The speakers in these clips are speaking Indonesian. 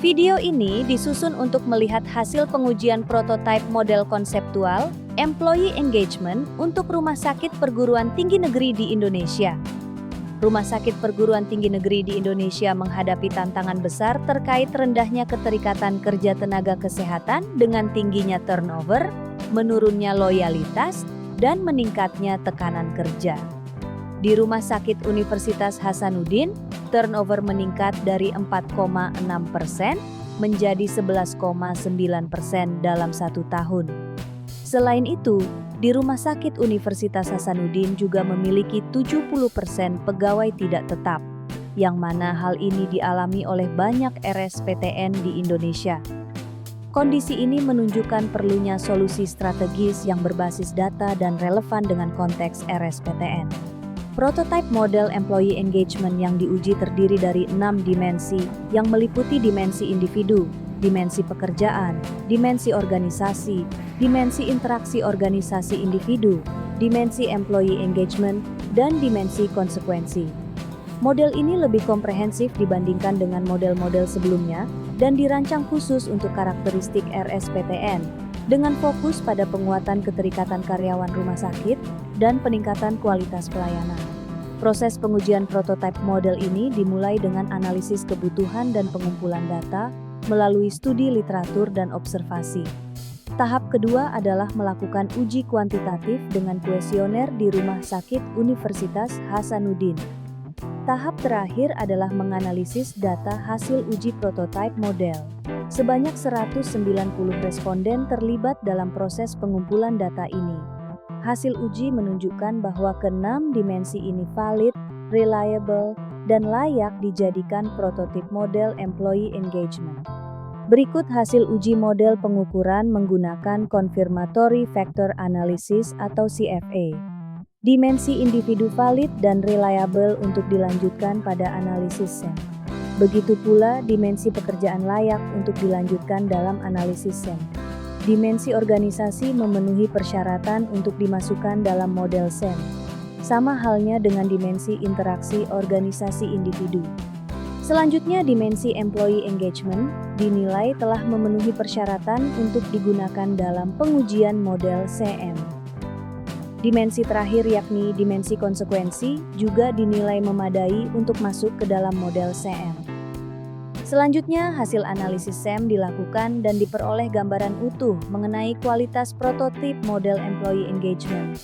Video ini disusun untuk melihat hasil pengujian prototipe model konseptual employee engagement untuk rumah sakit perguruan tinggi negeri di Indonesia. Rumah sakit perguruan tinggi negeri di Indonesia menghadapi tantangan besar terkait rendahnya keterikatan kerja tenaga kesehatan dengan tingginya turnover, menurunnya loyalitas, dan meningkatnya tekanan kerja. Di Rumah Sakit Universitas Hasanuddin, turnover meningkat dari 4,6% menjadi 11,9% dalam 1 tahun. Selain itu, di Rumah Sakit Universitas Hasanuddin juga memiliki 70% pegawai tidak tetap, yang mana hal ini dialami oleh banyak RSPTN di Indonesia. Kondisi ini menunjukkan perlunya solusi strategis yang berbasis data dan relevan dengan konteks RSPTN. Prototipe model employee engagement yang diuji terdiri dari 6 dimensi yang meliputi dimensi individu, dimensi pekerjaan, dimensi organisasi, dimensi interaksi organisasi individu, dimensi employee engagement, dan dimensi konsekuensi. Model ini lebih komprehensif dibandingkan dengan model-model sebelumnya dan dirancang khusus untuk karakteristik RSPTN dengan fokus pada penguatan keterikatan karyawan rumah sakit dan peningkatan kualitas pelayanan. Proses pengujian prototipe model ini dimulai dengan analisis kebutuhan dan pengumpulan data melalui studi literatur dan observasi. Tahap kedua adalah melakukan uji kuantitatif dengan kuesioner di Rumah Sakit Universitas Hasanuddin. Tahap terakhir adalah menganalisis data hasil uji prototipe model. Sebanyak 190 responden terlibat dalam proses pengumpulan data ini. Hasil uji menunjukkan bahwa ke-6 dimensi ini valid, reliable, dan layak dijadikan prototip model employee engagement. Berikut hasil uji model pengukuran menggunakan Confirmatory Factor Analysis atau CFA. Dimensi individu valid dan reliable untuk dilanjutkan pada analisis SEM. Begitu pula dimensi pekerjaan layak untuk dilanjutkan dalam analisis SEM. Dimensi organisasi memenuhi persyaratan untuk dimasukkan dalam model SEM. Sama halnya dengan dimensi interaksi organisasi individu. Selanjutnya, dimensi employee engagement dinilai telah memenuhi persyaratan untuk digunakan dalam pengujian model CM. Dimensi terakhir yakni dimensi konsekuensi juga dinilai memadai untuk masuk ke dalam model CM. Selanjutnya, hasil analisis SEM dilakukan dan diperoleh gambaran utuh mengenai kualitas prototip model employee engagement.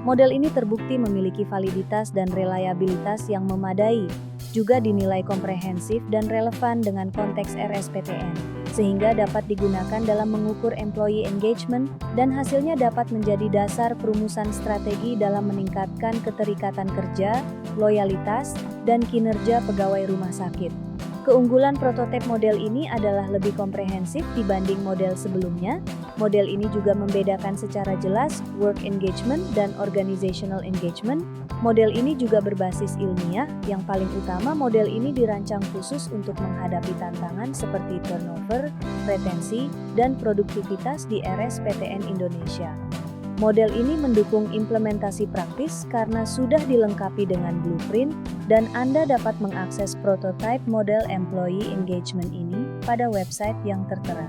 Model ini terbukti memiliki validitas dan reliabilitas yang memadai, juga dinilai komprehensif dan relevan dengan konteks RSPTN, sehingga dapat digunakan dalam mengukur employee engagement dan hasilnya dapat menjadi dasar perumusan strategi dalam meningkatkan keterikatan kerja, loyalitas, dan kinerja pegawai rumah sakit. Keunggulan prototipe model ini adalah lebih komprehensif dibanding model sebelumnya. Model ini juga membedakan secara jelas work engagement dan organizational engagement. Model ini juga berbasis ilmiah. Yang paling utama, model ini dirancang khusus untuk menghadapi tantangan seperti turnover, retensi, dan produktivitas di RSPTN Indonesia. Model ini mendukung implementasi praktis karena sudah dilengkapi dengan blueprint dan Anda dapat mengakses prototipe model employee engagement ini pada website yang tertera.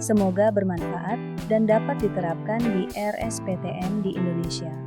Semoga bermanfaat dan dapat diterapkan di RSPTN di Indonesia.